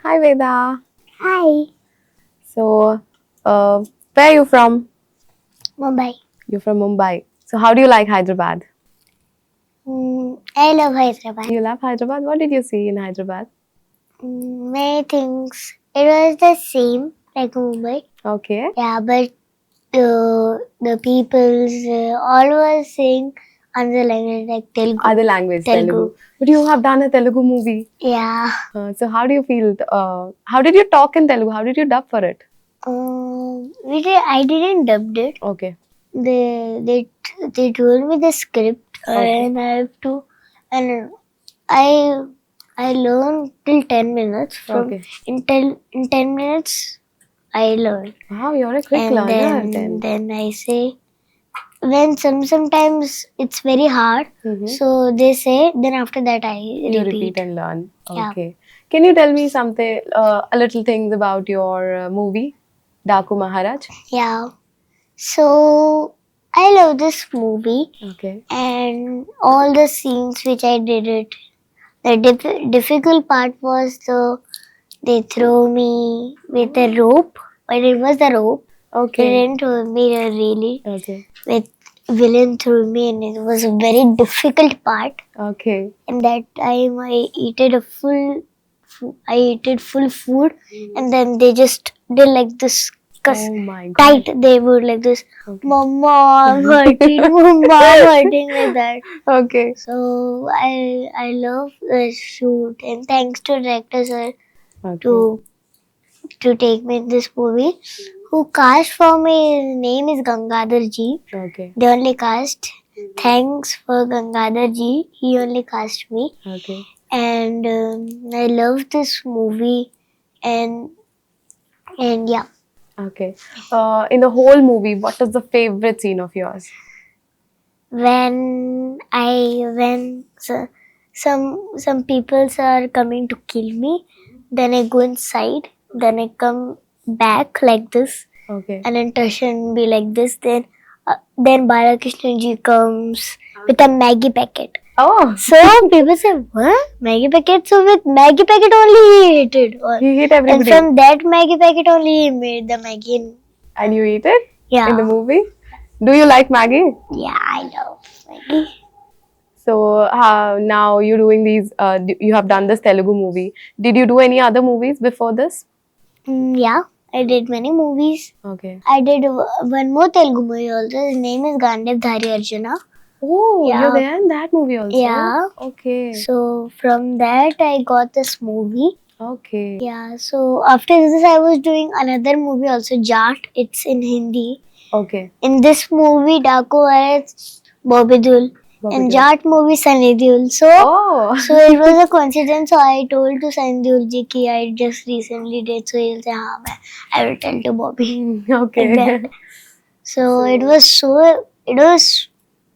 Hi Veda. Hi, So, where are you from? Mumbai. You're from Mumbai. So, how do you like Hyderabad? I love Hyderabad. You love Hyderabad? What did you see in Hyderabad? Many things. It was the same like Mumbai. Okay. Yeah, but the people's all was saying another language like Telugu. Other language, Telugu. Telugu. But you have done a Telugu movie. Yeah. So, how do you feel? How did you talk in Telugu? How did you dub for it? I didn't dubbed it. Okay. They told me the script Okay. and I have to and I I learned till 10 minutes from Okay. in 10 minutes I learned. Wow, you're a quick And learner then. then I say when sometimes it's very hard. Mm-hmm. So they say then after that I You repeat repeat. and learn. Yeah. Okay. Can you tell me something, a little things about your movie, Daku Maharaj? Yeah. So I love this movie Okay. and all the scenes which I did it. The difficult part was they throw me with a rope, but it was the rope. They Okay. didn't throw me really Okay. with villain threw me, and it was a very difficult part. Okay. And that time I ate it full food, and then they just did like this. Cause Oh my god. tight, they would like this. Okay. Mama, I'm hurting. Mama, I'm hurting like that. Okay. So I love the shoot, and thanks to director sir Okay. to take me in this movie. Who cast for me? His name is Gangadhar Ji. Okay. They only cast. Thanks for Gangadhar Ji. He only cast me, Okay. and I love this movie, and yeah. Okay. In the whole movie, what is the favorite scene of yours? When some peoples are coming to kill me, then I go inside, then I come back like this, Okay. and then Tarshan be like this. Then Balakrishna ji comes with a Maggie packet. Oh, So people say, what? Maggie packet? So with Maggie packet only he hated. he hit And everybody. from that Maggie packet only he made the Maggie. And you eat it Yeah. in the movie? Do you like Maggie? Yeah, I love Maggie. So now you're doing these. You have done this Telugu movie. Did you do any other movies before this? Yeah, I did many movies. Okay. I did one more Telugu movie also. His name is Gandev Dhari Arjuna. Oh, Yeah. you're there in that movie also. Yeah. Okay. So from that I got this movie. Okay. Yeah. So after this I was doing another movie also, Jat. It's in Hindi. Okay. In this movie, Daku was Bobby Deol. In Jat movie, Sunny Deol. So it was a coincidence. So I told to Sunny Deol ji ki I just recently did. So he'll say, "हाँ मैं I will tell to Bobby." Okay. Like that. So it was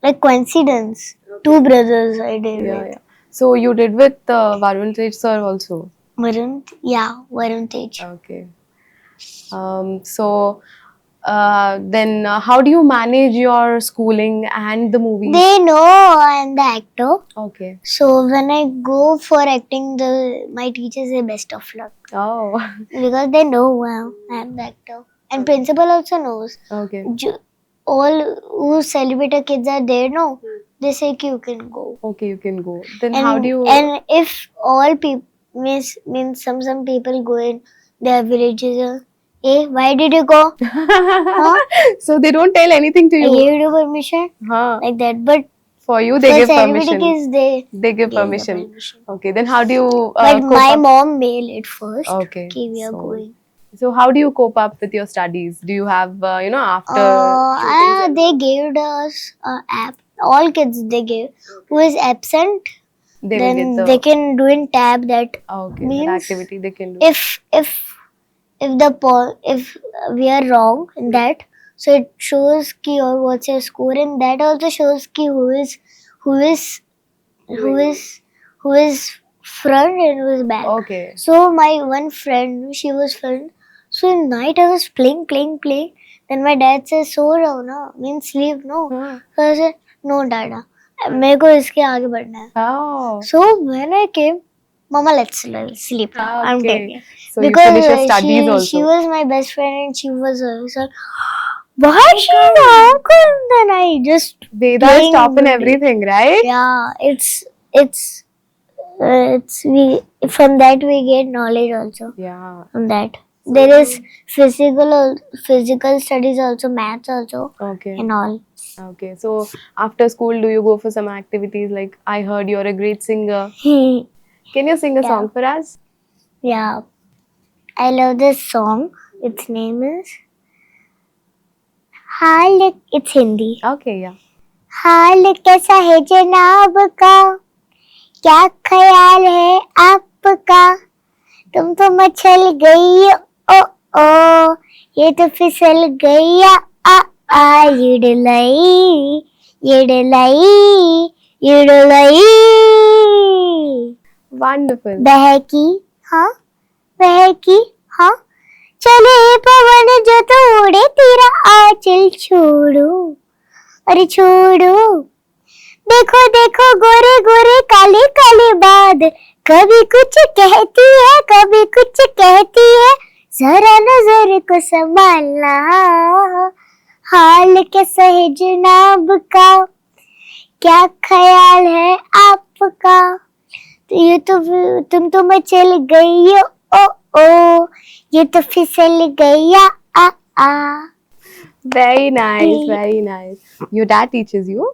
like coincidence. Two brothers I did Yeah, with. yeah. So you did with Varun Tej sir also. Varun Tej. Okay. So then how do you manage your schooling and the movies? They know I am the actor. Okay. So when I go for acting, my teachers say best of luck Oh. because they know I am the actor, and principal also knows. Okay. All who celebrity kids are there, no, they say ki you can go. Okay, you can go. Then And how do you? and if all people means some people go in their villages, hey, why did you go? So they don't tell anything to I you. gave you permission Huh. like that, but For you, they for give celebrity permission. kids They give give the permission. permission. Okay. Then how do you But cope my up? mom mailed it first. Okay. Okay, we are So- going. So how do you cope up with your studies? Do you have after shootings and They gave us an app. All kids they gave. Who is absent, they will get then the they can do in tab that okay means that activity they can do. if we are wrong in that, so it shows ki or what's your score, and that also shows ki who is who is front and who is back. Okay. So my one friend, she was friend. So in night I was playing. Then my dad says, "So रहो ना, means sleep no." Huh. So I said, "No, Dada, मेरे को इसके आगे बढ़ना है." Oh. So when I came, Mama, let's sleep now. I'm Okay. dead. So you Because finish your studies also. she was my best friend and she was always like, why she not? Then I just Veda is playing top in with it. everything, right? Yeah, it's we from that we get knowledge also. Yeah. From that there is physical studies also, maths also, Okay. and all. Okay. So after school, do you go for some activities? Like I heard you're a great singer. Can you sing a Yeah. song for us? Yeah, I love this song. Its name is hall. It's Hindi. Okay. Yeah. हाल कैसा है जनाब का, क्या ख्याल है आपका, तुम तो मचल गई ओ ओ, ये तो फिसल गई आ आ, ये डलाई. Wonderful. बहकी हाँ, बहकी हाँ, चले पवन जो तो उड़े तेरा आंचल छोड़ो, अरे छोड़ो. देखो देखो गोरे गोरे काले काले बाद, कभी कुछ कहती है कभी कुछ कहती है, जरा नजर को संभालना, हाल कैसा है जनाब का, क्या ख्याल है आपका, तो ये तो तुम तो मचल गई ओ ओ, ये तो फिसल गया आ आ. Very nice. Very nice. Your dad teaches you?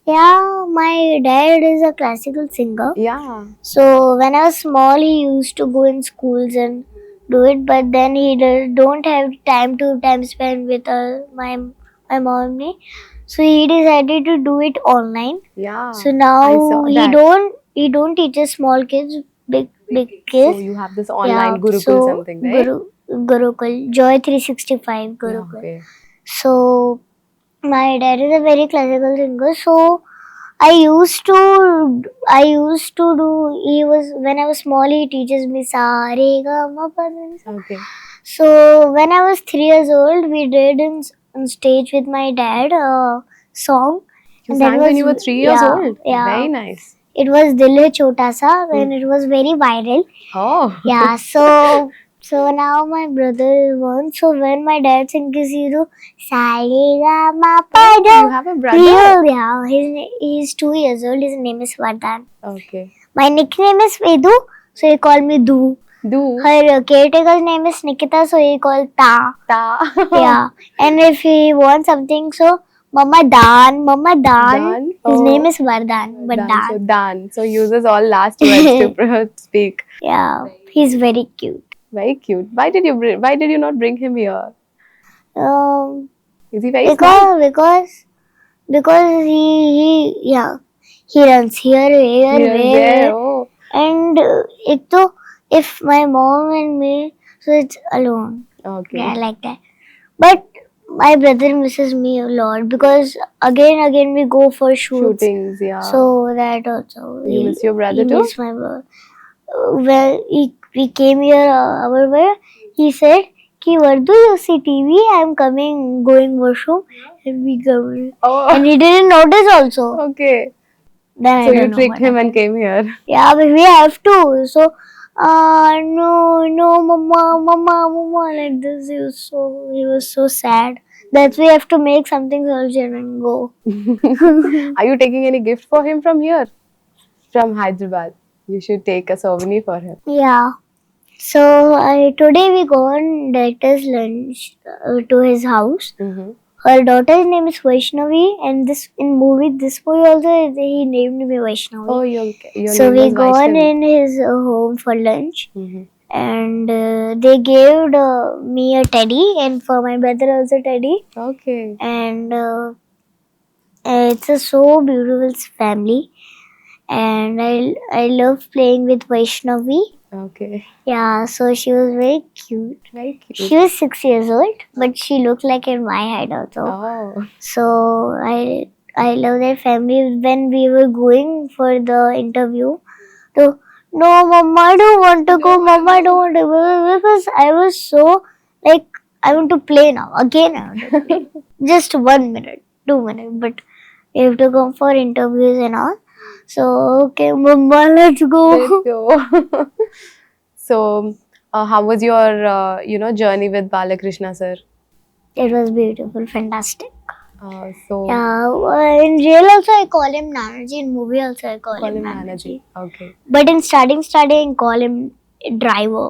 Yeah, my dad is a classical singer. Yeah. So when I was small, he used to go in schools and do it, but then he don't have time spend with my mom and me. So he decided to do it online. Yeah. So I now saw he that. don't teach small kids, big kids. So you have this online Gurukul something, right? Gurukul, Joy 365 Gurukul. Yeah, okay. So my dad is a very classical singer, so I used to do. He was when I was small. He teaches me sa re ga ma pa da sa. Okay. So when I was 3 years old, we did on stage with my dad a song. You And that sang when was- you were 3 years yeah, old? yeah. Very nice. It was Dil Hai Chota Sa, and it was very viral. Oh. Yeah, so now my brother is one. So when my dad sings, he do sa re ga ma pa You da. have a brother? Yeah, he's 2 years old. His name is Vardhan. Okay. My nickname is Vedu, so he called me Du. Do. Her caretaker's name is Nikita, so he called Ta. Ta. Yeah, and if he wants something, so Mama Dan. Dan? His Oh. name is Vardhan, but Dan. Dan. So Dan. So uses all last words to speak. Yeah, he's very cute. Very cute. Why did you not bring him here? Is he very small? Because he runs here, Here and there. there. Oh. And if my mom and me, so it's alone. Okay. Yeah, like that. But my brother misses me a lot because again we go for shoots. Shootings, yeah. So that also. You miss your brother he too? miss my brother. Well, we came here our way. He said, "Ki Vardu, you see TV? I'm going washroom," and we go. Oh. And he didn't notice also. Okay. Then So I you don't know tricked what him and happened. came here. Yeah, but we have to. So, no, mama, like this. He was so sad. That we have to make something urgent and go. Are you taking any gift for him from here? From Hyderabad. You should take a souvenir for him. Yeah. So today we go on director's lunch to his house. Mm-hmm. Her daughter's name is Vaishnavi, and this movie also he named me Vaishnavi. Oh, your So name we was go on Vaishnavi. in his home for lunch. Mm-hmm. And they gave me a teddy, and for my brother also teddy. Okay. And it's a so beautiful family, and I love playing with Vaishnavi. Okay. Yeah, so she was very cute. Very cute. She was 6 years old, but she looked like in my height also. Oh. So I love their family. When we were going for the interview, so no, Mama, I don't want to go. Mama, I don't want to go because I was so like I want to play now. Again, I want to play. Just 1 minute, 2 minutes, but we have to go for interviews and all. So okay, Mumma, let's go. Let's go. So, how was your journey with Balakrishna sir? It was beautiful, fantastic. So Yeah, in real also I call him Nanaji. In movie also I call call him him Nanaji. Nanaji. Okay. But in starting I call him driver.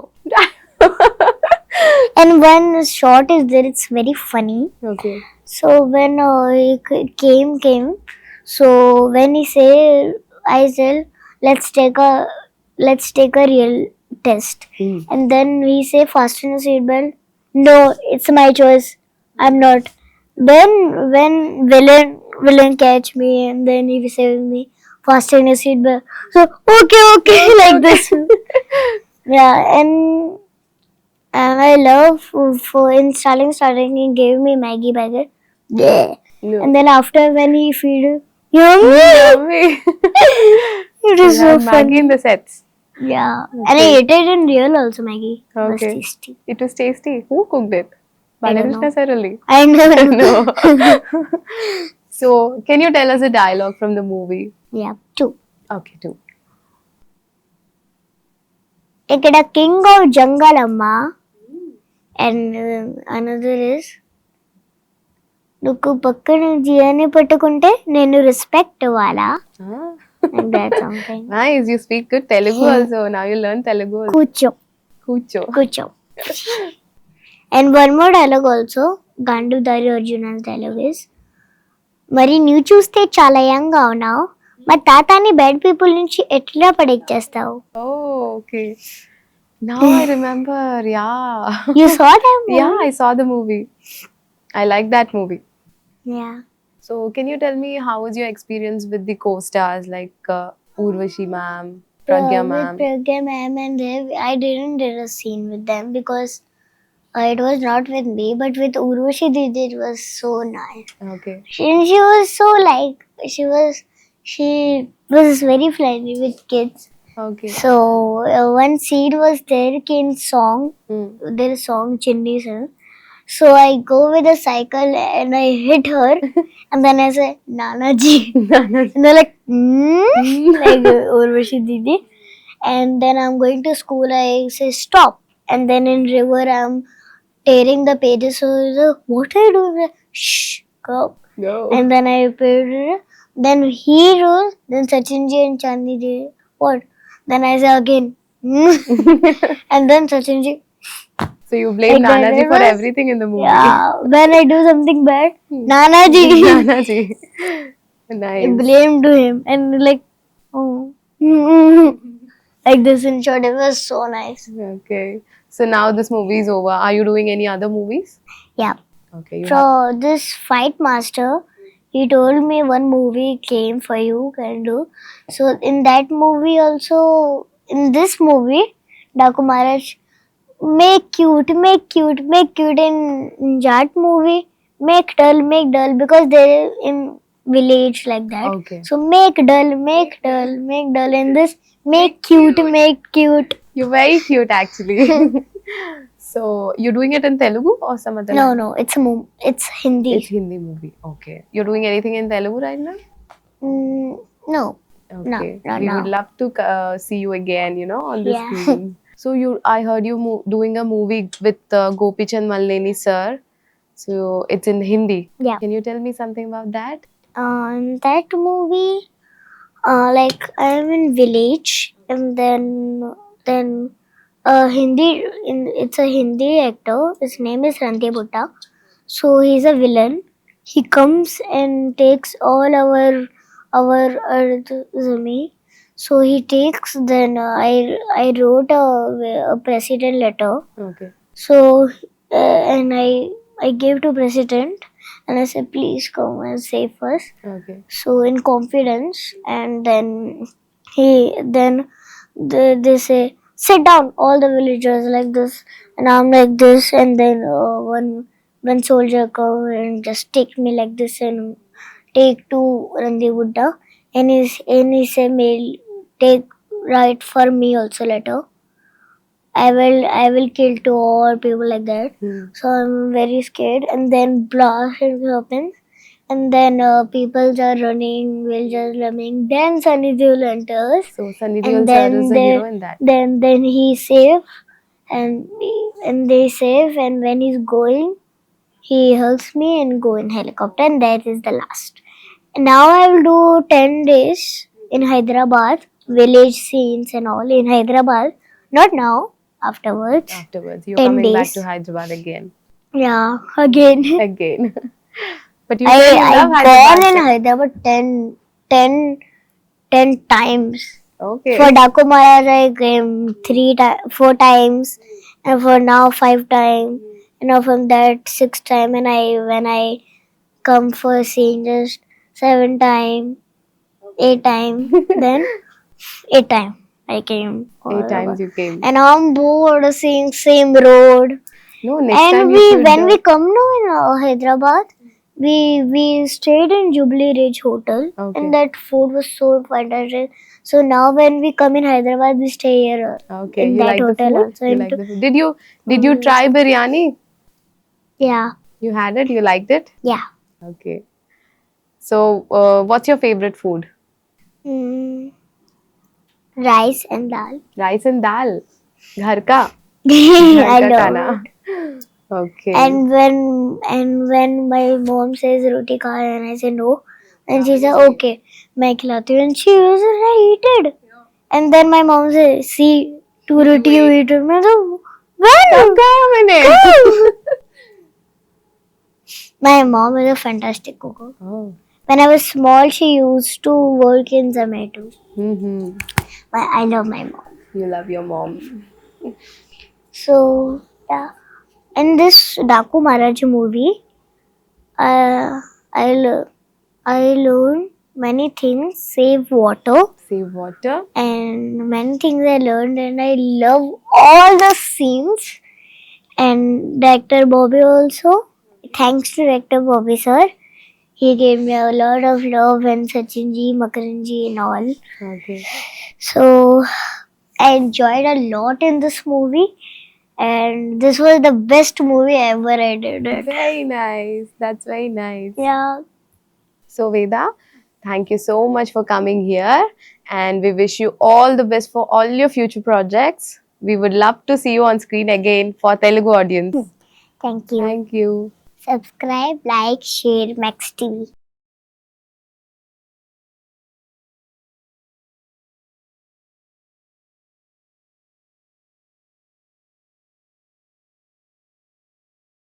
And one shot is there, it's very funny. Okay. So when he came. So when he say, I said, let's take a real test. And then we say fasten the seatbelt. No, it's my choice. I'm not. Then when villain catch me and then he saved me, fasten the seatbelt. So okay, like this. Yeah, and I love for in starting he gave me Maggie packet. Yeah. No. And then after when he feed yummy. Yummy. It is You so have Maggie funny. in the sets. Yeah. Okay. And I ate it in real also Maggie. It was Okay. tasty. It was tasty. Who cooked it? I don't Balakrishna know. sir only. I know. No. So, can you tell us a dialogue from the movie? Yeah, two. Okay, two. ఇక్కడ king of jungle amma and another is నువ్వు పక్కన జియాని పట్టుకుంటే నేను respect ఇవ్వాలా Ah. like that something. Nice. You speak good Telugu also. Now you learn Telugu also. కూర్చో Kucho. And one more dialogue also, Gandudari Arjuna's dialogue is, మరి నువ్వు చూస్తే చాలా యంగ్ గా ఉన్నావు, మరి తాతాని బ్యాడ్ పీపుల్ నుంచి ఎట్లా ప్రొటెక్ట్ చేస్తావు? Oh, okay. Now I remember. Yeah. You saw that movie? Yeah, I saw the movie. I like that movie. Yeah. So, can you tell me how was your experience with the co-stars like Urvashi ma'am, Pragya With ma'am? Pragya ma'am and Dev, I didn't did a scene with them because it was not with me, but with Urvashi Didi it was so nice. Okay. She was so like, she was very friendly with kids. Okay. So one scene was there in song, Hmm. their song Chindi sir. So I go with a cycle and I hit her, and then I say Nanaji, and they're like, like Urvashi Didi. And then I'm going to school. I say stop, and then in river I'm tearing the pages. So he's like, what are you doing? Shh, go. No. And then I paid. Then he rose. Then Sachinji and Chandiji. What? Then I say again. And then Sachinji. So you blame Like that, Nanaji it for was- everything in the movie. Yeah. When I do something bad, Nanaji. Nanaji. I Nice. blamed him and like, oh. Like this in short, it was so nice. Okay. So now this movie is over. Are you doing any other movies? Yeah. Okay. You have. So this Fight Master, he told me one movie came for you can do. So in that movie also, in this movie, Daku Maharaj, make cute. In that movie, make dull because they're in village like that. Okay. So make dull. In this, make cute. You're very cute actually. So you're doing it in Telugu or some other? No, it's Hindi. It's Hindi movie. Okay. You're doing anything in Telugu right now? No. Okay. not We now. would love to see you again, on the Yeah. screen. So I heard you doing a movie with Gopi Chand Malneni sir. So it's in Hindi. Yeah. Can you tell me something about that? In that movie, like I'm in village, and then it's a Hindi actor. His name is Randhir Bhutta. So he's a villain. He comes and takes all our earth zami. So he takes. Then I wrote a president letter. Okay. So and I gave to president, and I said please come and save us. Okay. So in confidence, and then they say sit down, all the villagers like this, and I'm like this, and then one soldier come and just take me like this and take to Randi Buddha, and he say me take write for me also letter. I will kill to all people like that. Hmm. So I'm very scared, and then blast happens. and then people are running, villagers running. Then Sunny Deol enters, So Sunny and Deol sir then is the hero in that. then he save, and they save, and when he's going, he helps me and go in helicopter, and that is the last. Now I will do 10 days in Hyderabad, village scenes and all in Hyderabad. Not now, afterwards. Afterwards, you're 10 coming back days. to Hyderabad again. Yeah, again. Again. But you said you I love gone Hyderabad. in Hyderabad 10 times. Okay. For Daku Maharaj, I came 4 times, and for now 5 times, and now from that 6 times, and when I come for seeing just 7 times, 8 times, then 8 times I came. 8 times you came. And I'm bored seeing same road. No, next And time you should. when we come now in Hyderabad, we stayed in Jubilee Ridge Hotel, Okay. and that food was so fantastic. So now when we come in Hyderabad, we stay here Okay, in you that like the hotel food? also. You like the food? Did you try biryani? Yeah, You had it? You liked it? yeah. Okay. So, what's your favorite food? Mm, rice and dal. Rice and dal. Ghar ka. I Ghar ka know. khana. Okay. And when my mom says roti kha, and I say no, and she says okay, मैं खिलाती हूँ, and she was excited. And then my mom says, see, 2 roti you eat. मैं तो when? मैंने. My mom is a fantastic cook. Oh. When I was small, she used to work in Zomato. Mm-hmm. But I love my mom. You love your mom. So yeah, in this Daku Maharaj movie, I learned many things. Save water, Save water. and many things I learned, and I love all the scenes. And director Bobby also. Thanks to director Bobby sir. He gave me a lot of love, and Sachin ji, Makaran ji and all. Okay. So I enjoyed a lot in this movie, and this was the best movie ever I did it. Very nice. That's very nice. Yeah. So, Veda, thank you so much for coming here, and we wish you all the best for all your future projects. We would love to see you on screen again for Telugu audience. Thank you. Thank you. Subscribe, like, share Max TV.